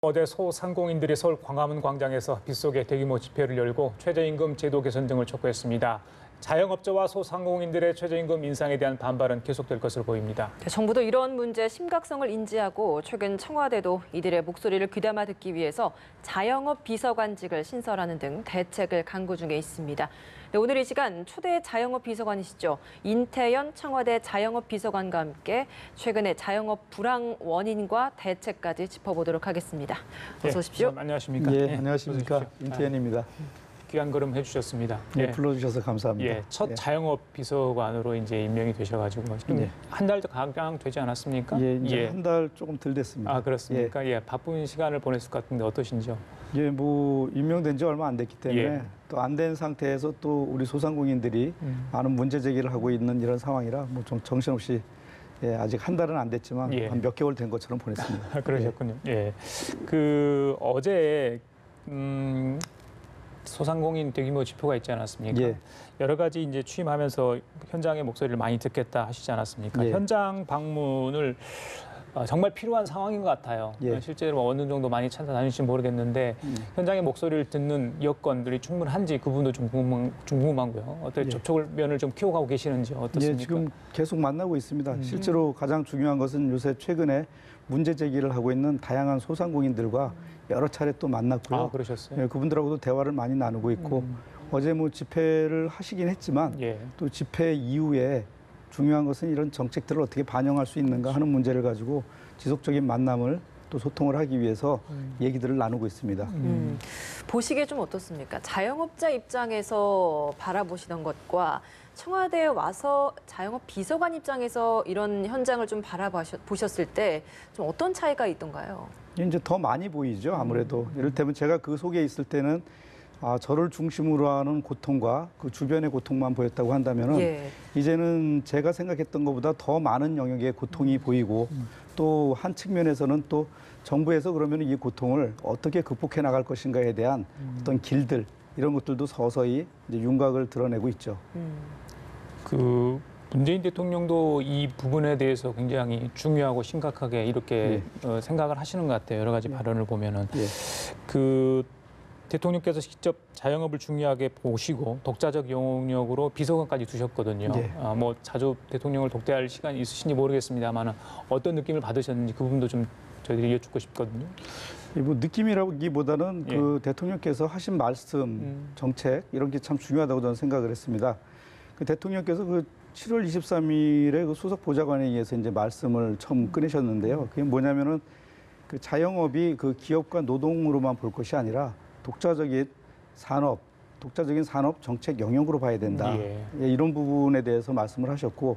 어제 소상공인들이 서울 광화문 광장에서 빗속에 대규모 집회를 열고 최저임금 제도 개선 등을 촉구했습니다. 자영업자와 소상공인들의 최저임금 인상에 대한 반발은 계속될 것으로 보입니다. 정부도 이런 문제의 심각성을 인지하고 최근 청와대도 이들의 목소리를 귀담아 듣기 위해서 자영업 비서관직을 신설하는 등 대책을 강구 중에 있습니다. 네, 오늘 이 시간 초대 자영업 비서관이시죠. 인태연 청와대 자영업 비서관과 함께 최근의 자영업 불황 원인과 대책까지 짚어보도록 하겠습니다. 어서 오십시오. 안녕하십니까? 예, 안녕하십니까? 인태연입니다. 귀한 걸음 해주셨습니다. 예, 불러주셔서 감사합니다. 예, 첫 자영업 비서관으로 이제 임명이 되셔가지고 한 달도 가량 되지 않았습니까? 예, 이제 한 달 조금 덜 됐습니다. 아, 그렇습니까? 예, 바쁜 시간을 보냈을 것 같은데 어떠신지요? 예, 뭐 임명된 지 얼마 안 됐기 때문에 또 안 된 상태에서 또 우리 소상공인들이 많은 문제 제기를 하고 있는 이런 상황이라 뭐 좀 정신없이 아직 한 달은 안 됐지만 한 몇 개월 된 것처럼 보냈습니다. 그러셨군요. 예, 그 어제 소상공인 대규모 집회가 있지 않았습니까? 예. 여러 가지 이제 취임하면서 현장의 목소리를 많이 듣겠다 하시지 않았습니까? 예. 현장 방문을 정말 필요한 상황인 것 같아요. 예. 실제로 어느 정도 많이 찾아다니실지 모르겠는데 현장의 목소리를 듣는 여건들이 충분한지 그 부분도 좀 궁금하고요. 어떻게 접촉면을 좀 키워가고 계시는지 어떻습니까? 예, 지금 계속 만나고 있습니다. 실제로 가장 중요한 것은 요새 최근에 문제 제기를 하고 있는 다양한 소상공인들과 여러 차례 또 만났고요. 아, 그러셨어요? 예, 그분들하고도 대화를 많이 나누고 있고 어제 뭐 집회를 하시긴 했지만 또 집회 이후에 중요한 것은 이런 정책들을 어떻게 반영할 수 있는가 하는 문제를 가지고 지속적인 만남을 또 소통을 하기 위해서 얘기들을 나누고 있습니다. 보시기에 좀 어떻습니까? 자영업자 입장에서 바라보시던 것과 청와대에 와서 자영업 비서관 입장에서 이런 현장을 좀 바라보셨을 때 좀 어떤 차이가 있던가요? 이제 더 많이 보이죠. 아무래도 이를테면 제가 그 속에 있을 때는 저를 중심으로 하는 고통과 그 주변의 고통만 보였다고 한다면은 이제는 제가 생각했던 것보다 더 많은 영역의 고통이 보이고 또 한 측면에서는 또 정부에서 그러면 이 고통을 어떻게 극복해 나갈 것인가에 대한 어떤 길들 이런 것들도 서서히 이제 윤곽을 드러내고 있죠. 그 문재인 대통령도 이 부분에 대해서 굉장히 중요하고 심각하게 이렇게 생각을 하시는 것 같아요. 여러 가지 발언을 보면은 그 대통령께서 직접 자영업을 중요하게 보시고 독자적 영역으로 비서관까지 두셨거든요. 뭐 자주 대통령을 독대할 시간이 있으신지 모르겠습니다만 어떤 느낌을 받으셨는지 그 부분도 좀 저희들이 여쭙고 싶거든요. 뭐 느낌이라기보다는 그 대통령께서 하신 말씀, 정책 이런 게 참 중요하다고 저는 생각을 했습니다. 그 대통령께서 그 7월 23일에 그 수석 보좌관에 의해서 이제 말씀을 처음 꺼내셨는데요. 그게 뭐냐면은 그 자영업이 그 기업과 노동으로만 볼 것이 아니라 독자적인 산업 정책 영역으로 봐야 된다. 이런 부분에 대해서 말씀을 하셨고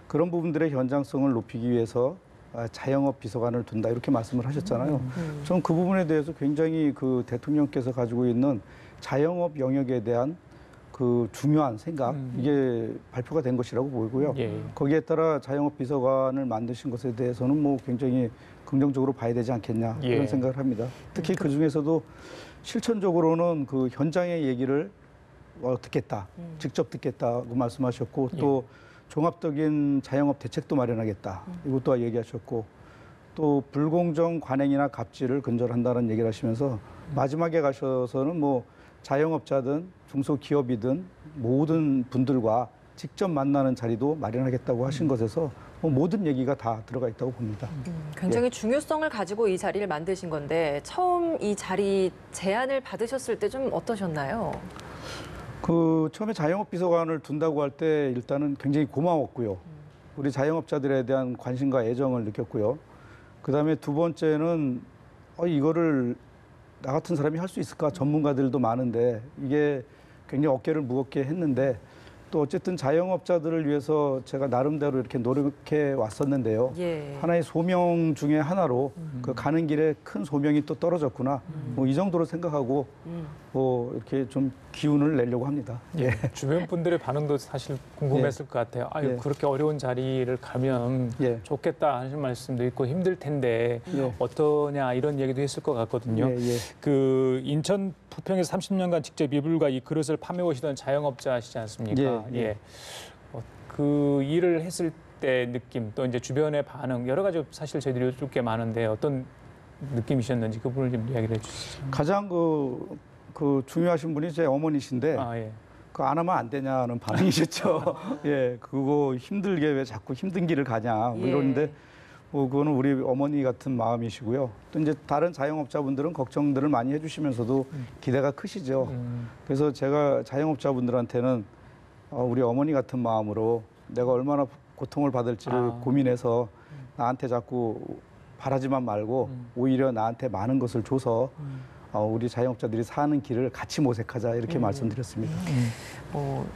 그런 부분들의 현장성을 높이기 위해서 자영업 비서관을 둔다 이렇게 말씀을 하셨잖아요. 저는 그 부분에 대해서 굉장히 그 대통령께서 가지고 있는 자영업 영역에 대한 그 중요한 생각 이게 발표가 된 것이라고 보이고요. 거기에 따라 자영업 비서관을 만드신 것에 대해서는 뭐 굉장히 긍정적으로 봐야 되지 않겠냐 그런 생각을 합니다. 특히 그 중에서도 실천적으로는 그 현장의 얘기를 듣겠다, 직접 듣겠다고 말씀하셨고 또 종합적인 자영업 대책도 마련하겠다 이것도 얘기하셨고 또 불공정 관행이나 갑질을 근절한다는 얘기를 하시면서 마지막에 가셔서는 뭐 자영업자든 중소기업이든 모든 분들과 직접 만나는 자리도 마련하겠다고 하신 것에서 뭐 모든 얘기가 다 들어가 있다고 봅니다. 굉장히 중요성을 가지고 이 자리를 만드신 건데 처음 이 자리 제안을 받으셨을 때 좀 어떠셨나요? 그 처음에 자영업 비서관을 둔다고 할 때 일단은 굉장히 고마웠고요. 우리 자영업자들에 대한 관심과 애정을 느꼈고요. 그다음에 두 번째는 이거를 나 같은 사람이 할 수 있을까? 전문가들도 많은데 이게 굉장히 어깨를 무겁게 했는데 또 어쨌든 자영업자들을 위해서 제가 나름대로 이렇게 노력해 왔었는데요. 하나의 소명 중에 하나로 그 가는 길에 큰 소명이 또 떨어졌구나. 뭐 이 정도로 생각하고 뭐 이렇게 좀 기운을 내려고 합니다. 주변 분들의 반응도 사실 궁금했을 것 같아요. 아유, 그렇게 어려운 자리를 가면 좋겠다 하는 말씀도 있고 힘들 텐데 어떠냐 이런 얘기도 했을 것 같거든요. 그 인천 부평에서 30년간 직접 이불과 이 그릇을 판매오시던 자영업자시지 않습니까? 그 일을 했을 때 느낌 또 이제 주변의 반응 여러 가지 사실 저희들이 여쭙 게 많은데 어떤 느낌이셨는지 그 부분을 좀 이야기를 해주시죠. 가장 그 중요하신 분이 제 어머니신데 예. 그거 안 하면 안 되냐는 반응이셨죠. 예, 그거 힘들게 왜 자꾸 힘든 길을 가냐 뭐 이러는데 뭐 그거는 우리 어머니 같은 마음이시고요. 또 이제 다른 자영업자분들은 걱정들을 많이 해주시면서도 기대가 크시죠. 그래서 제가 자영업자분들한테는 우리 어머니 같은 마음으로 내가 얼마나 고통을 받을지를 고민해서 나한테 자꾸 바라지만 말고 오히려 나한테 많은 것을 줘서 우리 자영업자들이 사는 길을 같이 모색하자 이렇게 말씀드렸습니다.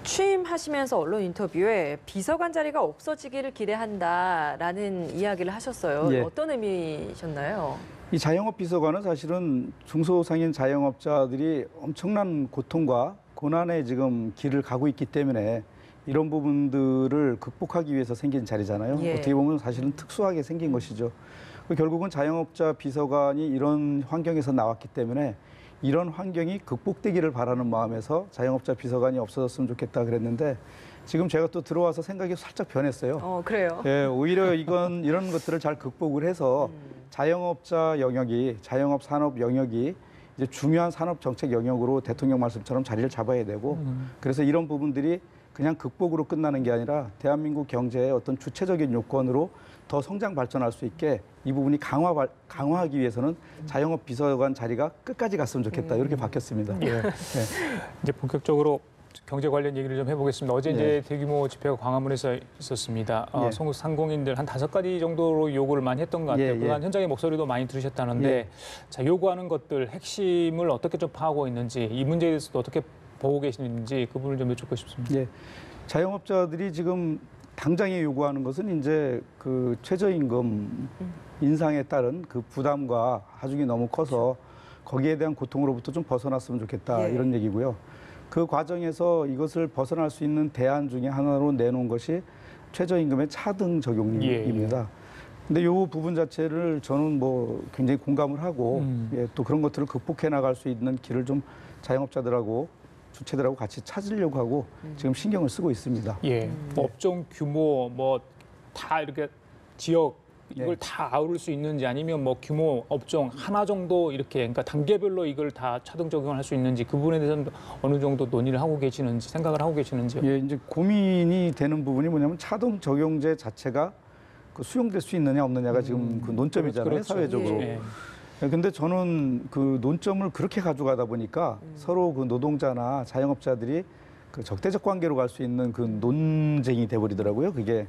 취임하시면서 언론 인터뷰에 비서관 자리가 없어지기를 기대한다라는 이야기를 하셨어요. 예. 어떤 의미셨나요? 이 자영업 비서관은 사실은 중소상인 자영업자들이 엄청난 고통과 고난의 지금 길을 가고 있기 때문에 이런 부분들을 극복하기 위해서 생긴 자리잖아요. 예. 어떻게 보면 사실은 특수하게 생긴 것이죠. 결국은 자영업자 비서관이 이런 환경에서 나왔기 때문에 이런 환경이 극복되기를 바라는 마음에서 자영업자 비서관이 없어졌으면 좋겠다 그랬는데 지금 제가 또 들어와서 생각이 살짝 변했어요. 그래요? 예, 오히려 이런 것들을 잘 극복을 해서 자영업자 영역이, 자영업 산업 영역이 이제 중요한 산업 정책 영역으로 대통령 말씀처럼 자리를 잡아야 되고 그래서 이런 부분들이 그냥 극복으로 끝나는 게 아니라 대한민국 경제의 어떤 주체적인 요건으로 더 성장 발전할 수 있게 이 부분이 강화하기 위해서는 자영업 비서관 자리가 끝까지 갔으면 좋겠다 이렇게 바뀌었습니다. 예. 이제 본격적으로 경제 관련 얘기를 좀 해보겠습니다. 어제 이제 대규모 집회가 광화문에서 있었습니다. 소상공인들 한 5가지 정도로 요구를 많이 했던 것 같아요. 그간 현장의 목소리도 많이 들으셨다는데 자, 요구하는 것들 핵심을 어떻게 좀 파악하고 있는지 이 문제에 대해서도 어떻게 보고 계시는지 그 부분을 좀 여쭙고 싶습니다. 예. 자영업자들이 지금 당장에 요구하는 것은 이제 그 최저임금 인상에 따른 그 부담과 하중이 너무 커서 거기에 대한 고통으로부터 좀 벗어났으면 좋겠다 이런 얘기고요. 그 과정에서 이것을 벗어날 수 있는 대안 중에 하나로 내놓은 것이 최저임금의 차등 적용입니다. 근데 이 부분 자체를 저는 뭐 굉장히 공감을 하고 또 그런 것들을 극복해 나갈 수 있는 길을 좀 자영업자들하고 주체들하고 같이 찾으려고 하고 지금 신경을 쓰고 있습니다. 예, 업종 규모 뭐 다 이렇게 지역 이걸 다 아우를 수 있는지 아니면 뭐 규모 업종 하나 정도 이렇게 그러니까 단계별로 이걸 다 차등 적용할 수 있는지 그 부분에 대해서는 어느 정도 논의를 하고 계시는지 생각을 하고 계시는지요? 예, 이제 고민이 되는 부분이 뭐냐면 차등 적용제 자체가 그 수용될 수 있느냐 없느냐가 지금 그 논점이잖아요. 그렇죠. 사회적으로. 근데 저는 그 논점을 그렇게 가져가다 보니까 서로 그 노동자나 자영업자들이 그 적대적 관계로 갈 수 있는 그 논쟁이 돼버리더라고요. 그게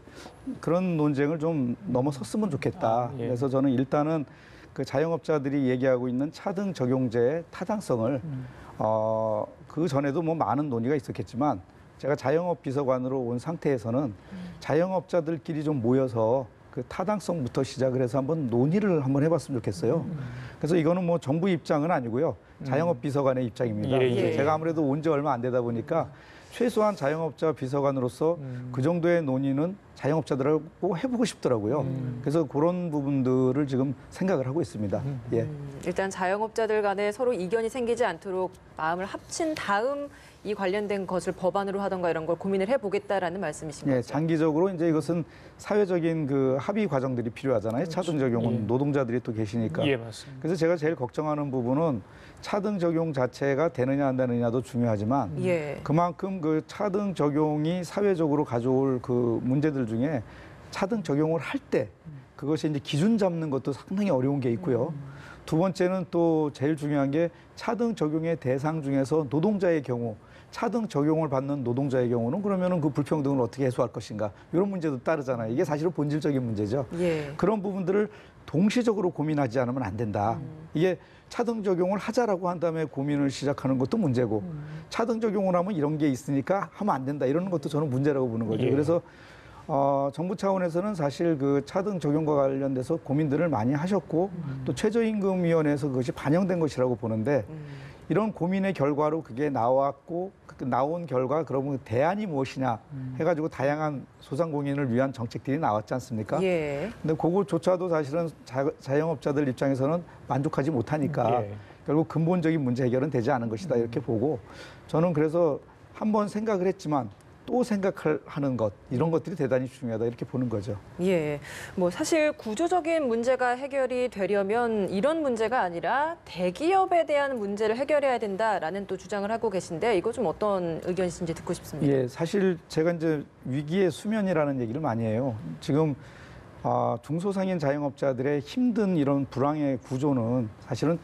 그런 논쟁을 좀 넘어섰으면 좋겠다. 그래서 저는 일단은 그 자영업자들이 얘기하고 있는 차등 적용제의 타당성을 그 전에도 뭐 많은 논의가 있었겠지만 제가 자영업 비서관으로 온 상태에서는 자영업자들끼리 좀 모여서 그 타당성부터 시작을 해서 한번 논의를 한번 해봤으면 좋겠어요. 그래서 이거는 뭐 정부 입장은 아니고요. 자영업 비서관의 입장입니다. 제가 아무래도 온 지 얼마 안 되다 보니까 최소한 자영업자 비서관으로서 그 정도의 논의는 자영업자들하고 해보고 싶더라고요. 그래서 그런 부분들을 지금 생각을 하고 있습니다. 일단 자영업자들 간에 서로 이견이 생기지 않도록 마음을 합친 다음 이 관련된 것을 법안으로 하던가 이런 걸 고민을 해보겠다라는 말씀이신 거죠? 장기적으로 이제 이것은 사회적인 그 합의 과정들이 필요하잖아요. 차등 적용은 노동자들이 또 계시니까. 맞습니다. 그래서 제가 제일 걱정하는 부분은 차등 적용 자체가 되느냐 안 되느냐도 중요하지만 그만큼 그 차등 적용이 사회적으로 가져올 그 문제들 중에 차등 적용을 할 때 그것이 이제 기준 잡는 것도 상당히 어려운 게 있고요. 두 번째는 또 제일 중요한 게 차등 적용의 대상 중에서 노동자의 경우 차등 적용을 받는 노동자의 경우는 그러면은 그 불평등을 어떻게 해소할 것인가 이런 문제도 따르잖아요. 이게 사실은 본질적인 문제죠. 그런 부분들을 동시적으로 고민하지 않으면 안 된다. 이게 차등 적용을 하자라고 한 다음에 고민을 시작하는 것도 문제고 차등 적용을 하면 이런 게 있으니까 하면 안 된다 이러는 것도 저는 문제라고 보는 거죠. 그래서 정부 차원에서는 사실 그 차등 적용과 관련돼서 고민들을 많이 하셨고 또 최저임금위원회에서 그것이 반영된 것이라고 보는데 이런 고민의 결과로 그게 나왔고 나온 결과 그러면 대안이 무엇이냐 해가지고 다양한 소상공인을 위한 정책들이 나왔지 않습니까? 근데 그거조차도 사실은 자영업자들 입장에서는 만족하지 못하니까 결국 근본적인 문제 해결은 되지 않은 것이다 이렇게 보고 저는 그래서 한번 생각을 했지만 또 생각하는 것 이런 것들이 대단히 중요하다 이렇게 보는 거죠. 예, 뭐 사실 구조적인 문제가 해결이 되려면 이런 문제가 아니라 대기업에 대한 문제를 해결해야 된다라는 또 주장을 하고 계신데 이거 좀 어떤 의견이신지 듣고 싶습니다. 예, 사실 제가 이제 위기의 수면이라는 얘기를 많이 해요. 지금 중소상인 자영업자들의 힘든 이런 불황의 구조는 사실은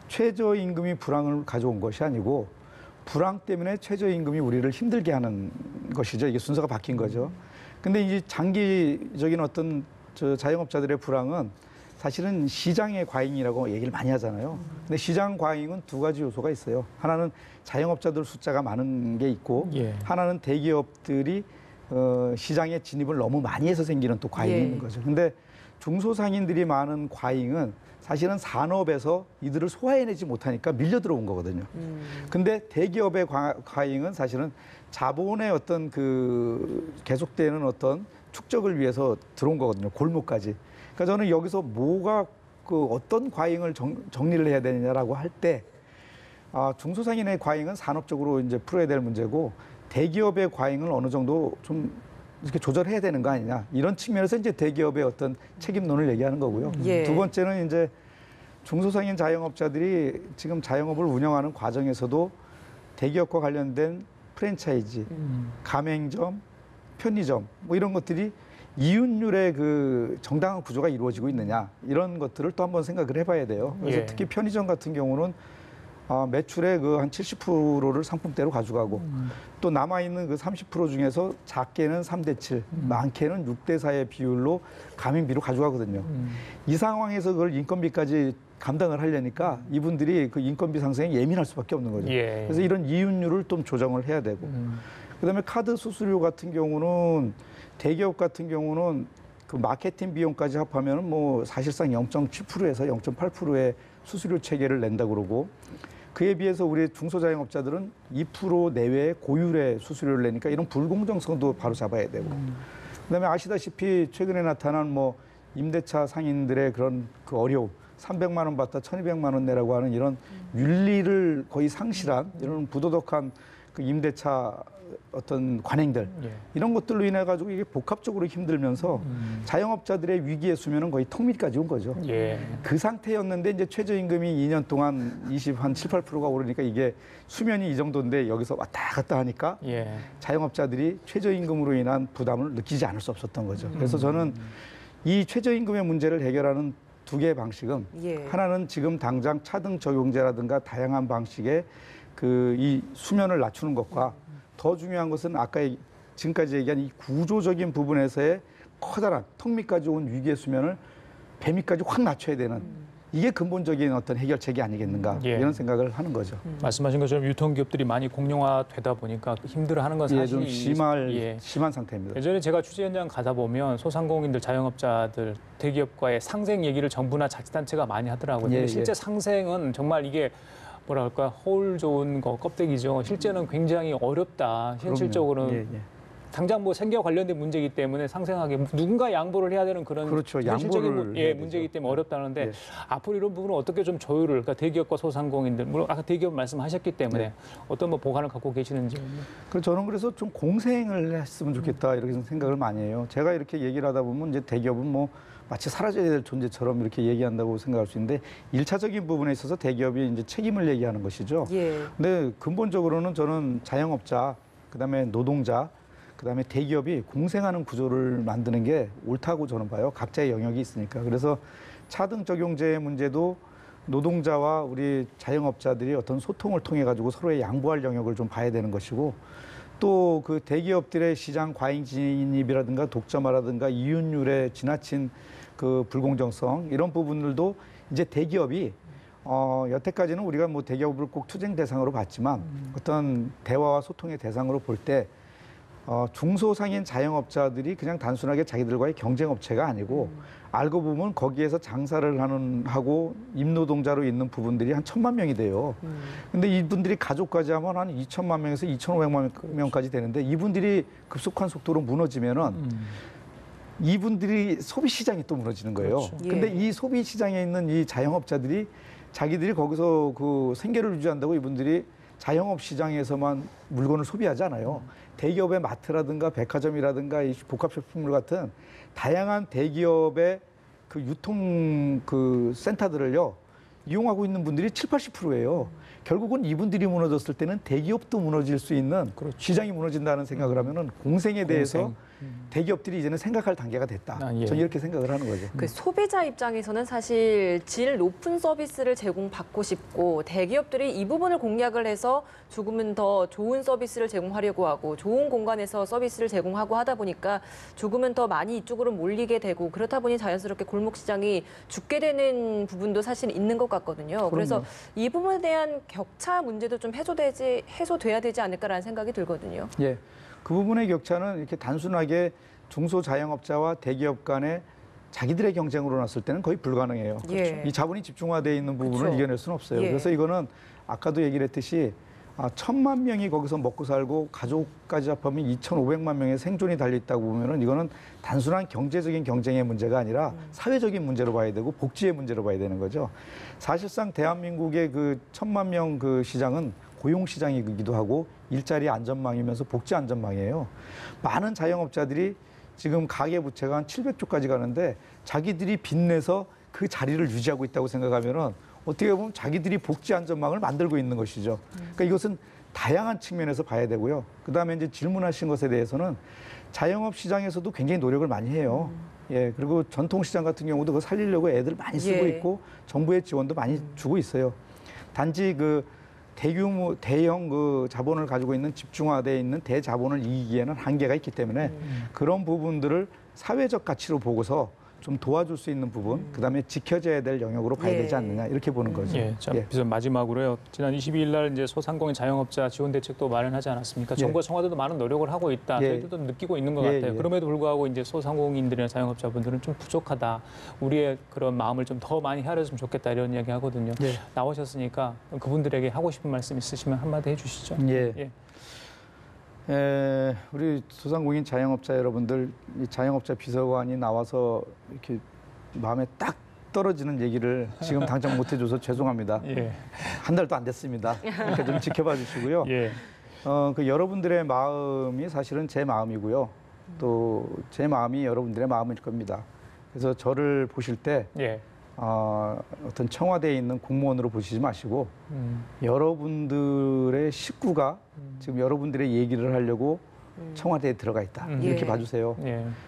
최저임금이 불황을 가져온 것이 아니고 불황 때문에 최저임금이 우리를 힘들게 하는 것이죠. 이게 순서가 바뀐 거죠. 근데 이제 장기적인 어떤 자영업자들의 불황은 사실은 시장의 과잉이라고 얘기를 많이 하잖아요. 근데 시장 과잉은 두 가지 요소가 있어요. 하나는 자영업자들 숫자가 많은 게 있고 예. 하나는 대기업들이 시장에 진입을 너무 많이 해서 생기는 또 과잉이 예. 있는 거죠. 근데 중소상인들이 많은 과잉은 사실은 산업에서 이들을 소화해내지 못하니까 밀려 들어온 거거든요. 근데 대기업의 과잉은 사실은 자본의 어떤 그 계속되는 어떤 축적을 위해서 들어온 거거든요. 골목까지. 그러니까 저는 여기서 뭐가 그 어떤 과잉을 정리를 해야 되느냐라고 할 때 중소상인의 과잉은 산업적으로 이제 풀어야 될 문제고 대기업의 과잉을 어느 정도 좀 이렇게 조절해야 되는 거 아니냐 이런 측면에서 이제 대기업의 어떤 책임론을 얘기하는 거고요. 예. 두 번째는 이제 중소상인 자영업자들이 지금 자영업을 운영하는 과정에서도 대기업과 관련된 프랜차이즈, 가맹점, 편의점 뭐 이런 것들이 이윤율의 그 정당한 구조가 이루어지고 있느냐 이런 것들을 또 한번 생각을 해봐야 돼요. 그래서 예. 특히 편의점 같은 경우는 매출의 그 한 70%를 상품대로 가져가고 또 남아있는 그 30% 중에서 작게는 3대7, 많게는 6대4의 비율로 가맹비로 가져가거든요. 이 상황에서 그걸 인건비까지 감당을 하려니까 이분들이 그 인건비 상승에 예민할 수밖에 없는 거죠. 예. 그래서 이런 이윤율을 좀 조정을 해야 되고 그다음에 카드 수수료 같은 경우는 대기업 같은 경우는 그 마케팅 비용까지 합하면 뭐 사실상 0.7%에서 0.8%의 수수료 체계를 낸다 그러고 그에 비해서 우리 중소자영업자들은 2% 내외의 고율의 수수료를 내니까 이런 불공정성도 바로 잡아야 되고 그다음에 아시다시피 최근에 나타난 뭐 임대차 상인들의 그런 그 어려움 300만 원 받다 1,200만 원 내라고 하는 이런 윤리를 거의 상실한 이런 부도덕한 그 임대차 어떤 관행들 예. 이런 것들로 인해 가지고 이게 복합적으로 힘들면서 자영업자들의 위기의 수면은 거의 턱 밑까지 온 거죠. 예. 그 상태였는데 이제 최저임금이 2년 동안 7, 8%가 오르니까 이게 수면이 이 정도인데 여기서 왔다 갔다 하니까 예. 자영업자들이 최저임금으로 인한 부담을 느끼지 않을 수 없었던 거죠. 그래서 저는 이 최저임금의 문제를 해결하는 두 개의 방식은 예. 하나는 지금 당장 차등 적용제라든가 다양한 방식의 그 이 수면을 낮추는 것과 더 중요한 것은 아까 지금까지 얘기한 이 구조적인 부분에서의 커다란 턱 밑까지 온 위기의 수면을 배 밑까지 확 낮춰야 되는 이게 근본적인 어떤 해결책이 아니겠는가 예. 이런 생각을 하는 거죠. 말씀하신 것처럼 유통기업들이 많이 공룡화되다 보니까 힘들어하는 건 예, 사실 좀 심한 상태입니다. 예전에 제가 취재 현장 가다 보면 소상공인들, 자영업자들, 대기업과의 상생 얘기를 정부나 자치단체가 많이 하더라고요. 근데 예, 실제 예. 상생은 정말 이게 뭐라 할까 허울 좋은 거 껍데기죠. 실제는 굉장히 어렵다. 현실적으로는 예, 예. 당장 뭐 생계와 관련된 문제이기 때문에 상생하게 누군가 양보를 해야 되는 그런 그렇죠. 현실적인 양보를 해야 되죠. 문제이기 때문에 어렵다는데 예. 앞으로 이런 부분은 어떻게 좀 조율을 그러니까 대기업과 소상공인들 물론 아까 대기업 말씀하셨기 때문에 네. 어떤 뭐 보관을 갖고 계시는지 저는 그래서 좀 공생을 했으면 좋겠다 이렇게 생각을 많이 해요. 제가 이렇게 얘기를 하다 보면 이제 대기업은 뭐 마치 사라져야 될 존재처럼 이렇게 얘기한다고 생각할 수 있는데 일차적인 부분에 있어서 대기업이 이제 책임을 얘기하는 것이죠. 예. 근데 근본적으로는 저는 자영업자, 그다음에 노동자, 그다음에 대기업이 공생하는 구조를 만드는 게 옳다고 저는 봐요. 각자의 영역이 있으니까. 그래서 차등 적용제의 문제도 노동자와 우리 자영업자들이 어떤 소통을 통해 가지고 서로의 양보할 영역을 좀 봐야 되는 것이고 또 그 대기업들의 시장 과잉 진입이라든가 독점화라든가 이윤율의 지나친 그 불공정성 이런 부분들도 이제 대기업이 여태까지는 우리가 뭐 대기업을 꼭 투쟁 대상으로 봤지만 어떤 대화와 소통의 대상으로 볼 때 중소상인 자영업자들이 그냥 단순하게 자기들과의 경쟁업체가 아니고 알고 보면 거기에서 장사를 하고 임노동자로 있는 부분들이 한 1,000만 명이 돼요. 근데 이분들이 가족까지 하면 한 2,000만 명에서 2,500만 명까지 되는데 이분들이 급속한 속도로 무너지면은 이분들이 소비 시장이 또 무너지는 거예요. 그렇죠. 근데 예. 이 소비 시장에 있는 이 자영업자들이 자기들이 거기서 그 생계를 유지한다고 이분들이 자영업 시장에서만 물건을 소비하지 않아요. 대기업의 마트라든가 백화점이라든가 이 복합쇼핑몰 같은 다양한 대기업의 그 유통 그 센터들을요 이용하고 있는 분들이 70~80%예요. 결국은 이분들이 무너졌을 때는 대기업도 무너질 수 있는 그렇죠. 시장이 무너진다는 생각을 하면은 공생에 대해서 대기업들이 이제는 생각할 단계가 됐다. 예. 저는 이렇게 생각을 하는 거죠. 그 소비자 입장에서는 사실 질 높은 서비스를 제공받고 싶고 대기업들이 이 부분을 공략을 해서 조금은 더 좋은 서비스를 제공하려고 하고 좋은 공간에서 서비스를 제공하고 하다 보니까 조금은 더 많이 이쪽으로 몰리게 되고 그렇다 보니 자연스럽게 골목 시장이 죽게 되는 부분도 사실 있는 것 같거든요. 그래서 이 부분에 대한 격차 문제도 좀 해소돼야 되지 않을까라는 생각이 들거든요. 예. 그 부분의 격차는 이렇게 단순하게 중소자영업자와 대기업 간의 자기들의 경쟁으로 났을 때는 거의 불가능해요. 예. 이 자본이 집중화되어 있는 부분을 그렇죠. 이겨낼 수는 없어요. 예. 그래서 이거는 아까도 얘기를 했듯이 1,000만 명이 거기서 먹고 살고 가족까지 합하면 2,500만 명의 생존이 달려있다고 보면은 이거는 단순한 경제적인 경쟁의 문제가 아니라 사회적인 문제로 봐야 되고 복지의 문제로 봐야 되는 거죠. 사실상 대한민국의 그 1,000만 명 그 시장은 고용 시장이기도 하고 일자리 안전망이면서 복지 안전망이에요. 많은 자영업자들이 지금 가계 부채가 한 700조까지 가는데 자기들이 빚내서 그 자리를 유지하고 있다고 생각하면은 어떻게 보면 자기들이 복지 안전망을 만들고 있는 것이죠. 그러니까 이것은 다양한 측면에서 봐야 되고요. 그다음에 이제 질문하신 것에 대해서는 자영업 시장에서도 굉장히 노력을 많이 해요. 예, 그리고 전통 시장 같은 경우도 그거 살리려고 애들 많이 쓰고 있고 정부의 지원도 많이 주고 있어요. 단지 그 대규모 대형 그 자본을 가지고 있는 집중화되어 있는 대자본을 이기기에는 한계가 있기 때문에 그런 부분들을 사회적 가치로 보고서 좀 도와줄 수 있는 부분, 그다음에 지켜져야 될 영역으로 봐야 되지 않느냐 이렇게 보는 거죠. 예, 자, 그래서 마지막으로요. 지난 22일 날 이제 소상공인 자영업자 지원 대책도 마련하지 않았습니까? 정부와 청와대도 많은 노력을 하고 있다. 저희들도 느끼고 있는 것 같아요. 그럼에도 불구하고 이제 소상공인들이나 자영업자분들은 좀 부족하다. 우리의 그런 마음을 좀 더 많이 헤아렸으면 좋겠다 이런 이야기 하거든요. 나오셨으니까 그분들에게 하고 싶은 말씀 있으시면 한마디 해주시죠. 우리 소상공인 자영업자 여러분들, 이 자영업자 비서관이 나와서 이렇게 마음에 딱 떨어지는 얘기를 지금 당장 못 해줘서 죄송합니다. 한 달도 안 됐습니다. 이렇게 좀 지켜봐 주시고요. 그 여러분들의 마음이 사실은 제 마음이고요. 또 제 마음이 여러분들의 마음일 겁니다. 그래서 저를 보실 때 어떤 청와대에 있는 공무원으로 보시지 마시고 여러분들의 식구가 지금 여러분들의 얘기를 하려고 청와대에 들어가 있다. 이렇게 봐주세요.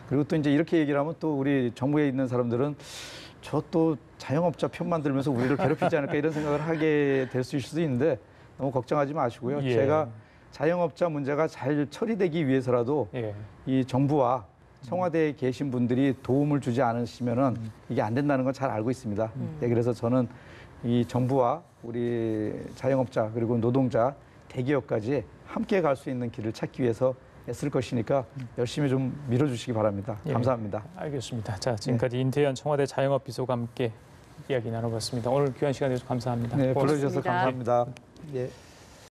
그리고 또 이제 이렇게 얘기를 하면 또 우리 정부에 있는 사람들은 저 또 자영업자 편만 들면서 우리를 괴롭히지 않을까 이런 생각을 하게 될 수 있을 수도 있는데 너무 걱정하지 마시고요. 제가 자영업자 문제가 잘 처리되기 위해서라도 이 정부와 청와대에 계신 분들이 도움을 주지 않으시면은 이게 안 된다는 건 잘 알고 있습니다. 그래서 저는 이 정부와 우리 자영업자 그리고 노동자, 대기업까지 함께 갈 수 있는 길을 찾기 위해서 애쓸 것이니까 열심히 좀 밀어주시기 바랍니다. 감사합니다. 알겠습니다. 자, 지금까지 인태현 청와대 자영업 비서가 함께 이야기 나눠봤습니다. 오늘 귀한 시간 내주셔서 감사합니다. 네, 불러주셔서 감사합니다.